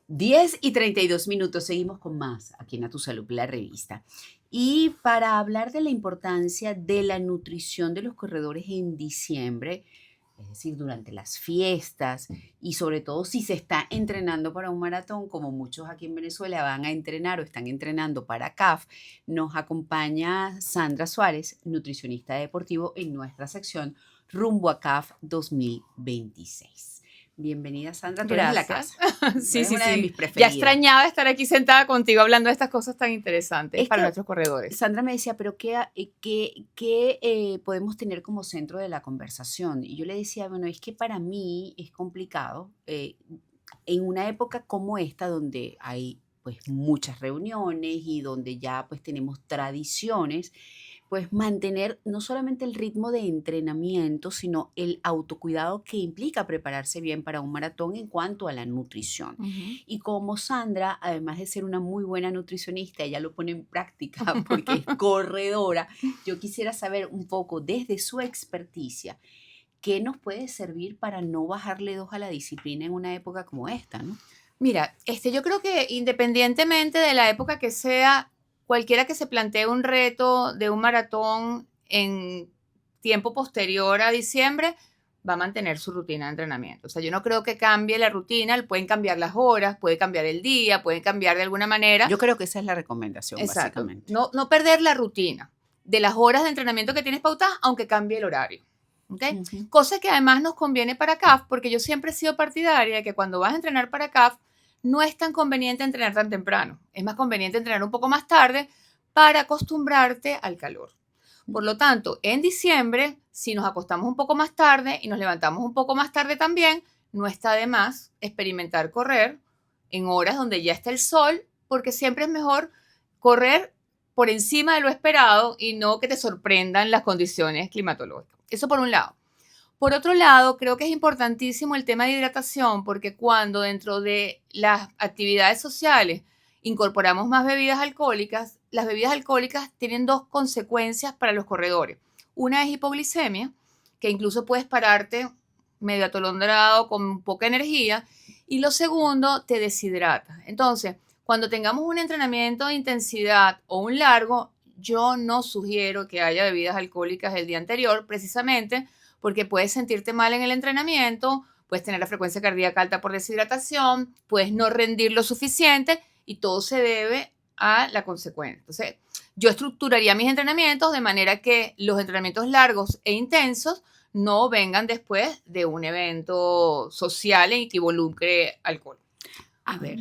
10:32, seguimos con más aquí en A Tu Salud, la revista. Y para hablar de la importancia de la nutrición de los corredores en diciembre, es decir, durante las fiestas y sobre todo si se está entrenando para un maratón, como muchos aquí en Venezuela van a entrenar o están entrenando para CAF, nos acompaña Sandra Suárez, nutricionista deportivo en nuestra sección Rumbo a CAF 2026. Bienvenida, Sandra, tú eres de la Gracias. casa. Sí, Eres sí, una de sí. mis Ya preferidas. extrañaba estar aquí sentada contigo hablando de estas cosas tan interesantes Es para que nuestros corredores. Sandra me decía, pero podemos tener como centro de la conversación? Y yo le decía, bueno, es que para mí es complicado en una época como esta donde hay pues muchas reuniones y donde ya pues tenemos tradiciones, pues mantener no solamente el ritmo de entrenamiento, sino el autocuidado que implica prepararse bien para un maratón en cuanto a la nutrición. Ujú. Y como Sandra, además de ser una muy buena nutricionista, ella lo pone en práctica porque es corredora, yo quisiera saber un poco desde su experticia, ¿qué nos puede servir para no bajarle dos a la disciplina en una época como esta, ¿no? Mira, yo creo que independientemente de la época que sea, cualquiera que se plantee un reto de un maratón en tiempo posterior a diciembre, va a mantener su rutina de entrenamiento. O sea, yo no creo que cambie la rutina, pueden cambiar las horas, puede cambiar el día, puede cambiar de alguna manera. Yo creo que esa es la recomendación, Exacto. básicamente. No perder la rutina de las horas de entrenamiento que tienes pautadas, aunque cambie el horario. ¿Okay? Ujú. Cosa que además nos conviene para CAF, porque yo siempre he sido partidaria de que cuando vas a entrenar para CAF, no es tan conveniente entrenar tan temprano. Es más conveniente entrenar un poco más tarde para acostumbrarte al calor. Por lo tanto, en diciembre, si nos acostamos un poco más tarde y nos levantamos un poco más tarde también, no está de más experimentar correr en horas donde ya está el sol, porque siempre es mejor correr por encima de lo esperado y no que te sorprendan las condiciones climatológicas. Eso por un lado. Por otro lado, creo que es importantísimo el tema de hidratación, porque cuando dentro de las actividades sociales incorporamos más bebidas alcohólicas, las bebidas alcohólicas tienen dos consecuencias para los corredores. Una es hipoglicemia, que incluso puedes pararte medio atolondrado con poca energía, y lo segundo, te deshidrata. Entonces, cuando tengamos un entrenamiento de intensidad o un largo, yo no sugiero que haya bebidas alcohólicas el día anterior, precisamente porque puedes sentirte mal en el entrenamiento, puedes tener la frecuencia cardíaca alta por deshidratación, puedes no rendir lo suficiente y todo se debe a la consecuencia. Entonces, yo estructuraría mis entrenamientos de manera que los entrenamientos largos e intensos no vengan después de un evento social en que involucre alcohol. A ver,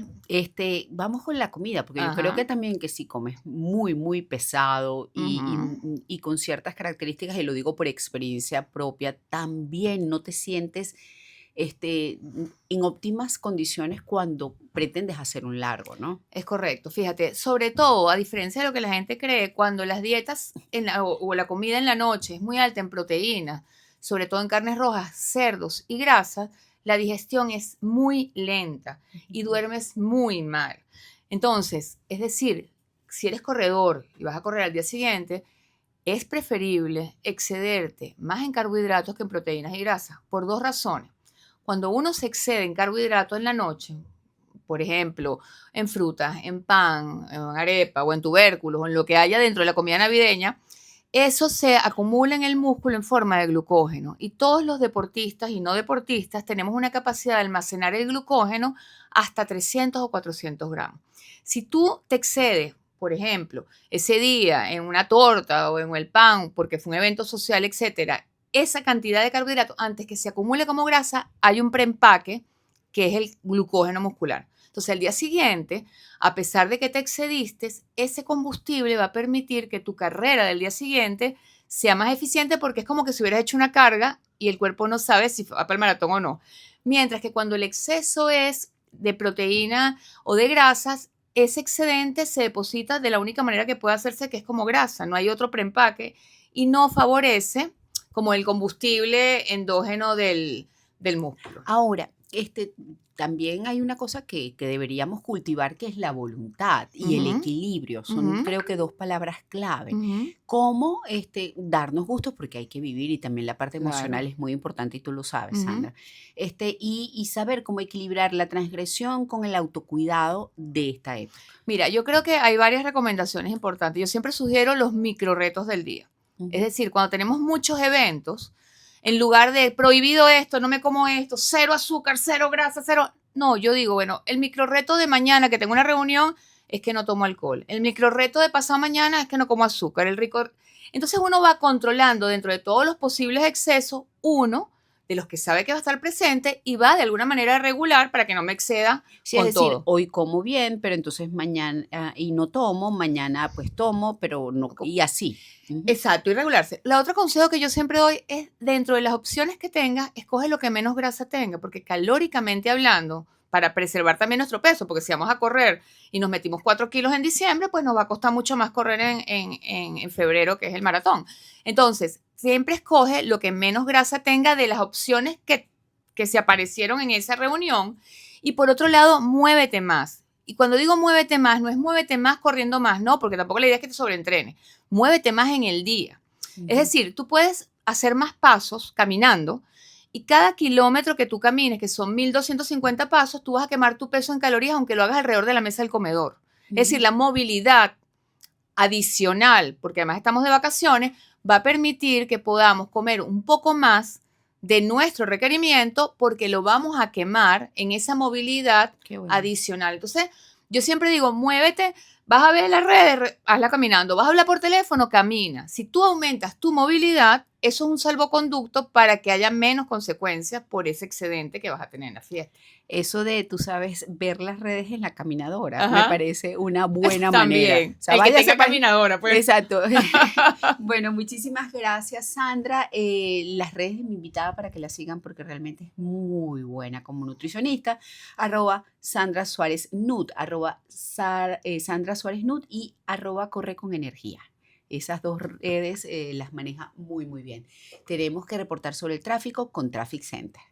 vamos con la comida, porque yo creo Ajá. que también que si comes muy, muy pesado Uh-huh. y con ciertas características, y lo digo por experiencia propia, también no te sientes en óptimas condiciones cuando pretendes hacer un largo, ¿no? Es correcto, fíjate, sobre todo, a diferencia de lo que la gente cree, cuando las dietas o la comida en la noche es muy alta en proteínas, sobre todo en carnes rojas, cerdos y grasas, la digestión es muy lenta y duermes muy mal. Entonces, es decir, si eres corredor y vas a correr al día siguiente, es preferible excederte más en carbohidratos que en proteínas y grasas, por dos razones. Cuando uno se excede en carbohidratos en la noche, por ejemplo, en frutas, en pan, en arepa o en tubérculos o en lo que haya dentro de la comida navideña, eso se acumula en el músculo en forma de glucógeno. Y todos los deportistas y no deportistas tenemos una capacidad de almacenar el glucógeno hasta 300 o 400 gramos. Si tú te excedes, por ejemplo, ese día en una torta o en el pan, porque fue un evento social, etcétera, esa cantidad de carbohidratos, antes que se acumule como grasa, hay un preempaque que es el glucógeno muscular. Entonces, al día siguiente, a pesar de que te excediste, ese combustible va a permitir que tu carrera del día siguiente sea más eficiente porque es como que si hubieras hecho una carga y el cuerpo no sabe si va para el maratón o no. Mientras que cuando el exceso es de proteína o de grasas, ese excedente se deposita de la única manera que puede hacerse, que es como grasa, no hay otro preempaque y no favorece como el combustible endógeno del músculo. Ahora, también hay una cosa que deberíamos cultivar, que es la voluntad y el Ujú, equilibrio. Son, ujú, creo que, dos palabras clave. ujú, Cómo darnos gustos, porque hay que vivir, y también la parte emocional claro. es muy importante y tú lo sabes, Ujú. Sandra. Y saber cómo equilibrar la transgresión con el autocuidado de esta época. Mira, yo creo que hay varias recomendaciones importantes. Yo siempre sugiero los micro retos del día. Es Ujú. decir, cuando tenemos muchos eventos, en lugar de prohibido esto, no me como esto, cero azúcar, cero grasa, cero. No, yo digo, bueno, el micro reto de mañana que tengo una reunión es que no tomo alcohol. El micro reto de pasado mañana es que no como azúcar. Entonces uno va controlando dentro de todos los posibles excesos, uno de los que sabe que va a estar presente y va de alguna manera a regular para que no me exceda Sí, es con decir, todo. hoy como bien, pero entonces mañana, y no tomo, mañana pues tomo, pero no, y así. Ujú. Exacto, y regularse. La otro consejo que yo siempre doy es, dentro de las opciones que tengas, escoge lo que menos grasa tenga, porque calóricamente hablando, para preservar también nuestro peso, porque si vamos a correr y nos metimos 4 kilos en diciembre, pues nos va a costar mucho más correr en febrero, que es el maratón. Entonces, siempre escoge lo que menos grasa tenga de las opciones que se aparecieron en esa reunión. Y por otro lado, muévete más. Y cuando digo muévete más, no es muévete más corriendo más, no, porque tampoco la idea es que te sobreentrenes. Muévete más en el día. Es Ujú. decir, tú puedes hacer más pasos caminando y cada kilómetro que tú camines, que son 1.250 pasos, tú vas a quemar tu peso en calorías aunque lo hagas alrededor de la mesa del comedor. Es decir, Ujú. la movilidad adicional, porque además estamos de vacaciones, va a permitir que podamos comer un poco más de nuestro requerimiento porque lo vamos a quemar en esa movilidad Qué bueno. adicional. Entonces, yo siempre digo, muévete, vas a ver las redes, hazla caminando, vas a hablar por teléfono, camina. Si tú aumentas tu movilidad, eso es un salvoconducto para que haya menos consecuencias por ese excedente que vas a tener en la fiesta. Eso de, tú sabes, ver las redes en la caminadora, me Ajá. parece una buena manera. También. O sea, El que váyase tenga para... caminadora, pues. Exacto. Bueno, muchísimas gracias, Sandra. Las redes de mi invitada para que la sigan, porque realmente es muy buena como nutricionista. @Sandra Suárez Nut, Sandra Suárez Nut y @Corre con Energía. Esas dos redes las maneja muy, muy bien. Tenemos que reportar sobre el tráfico con Traffic Center.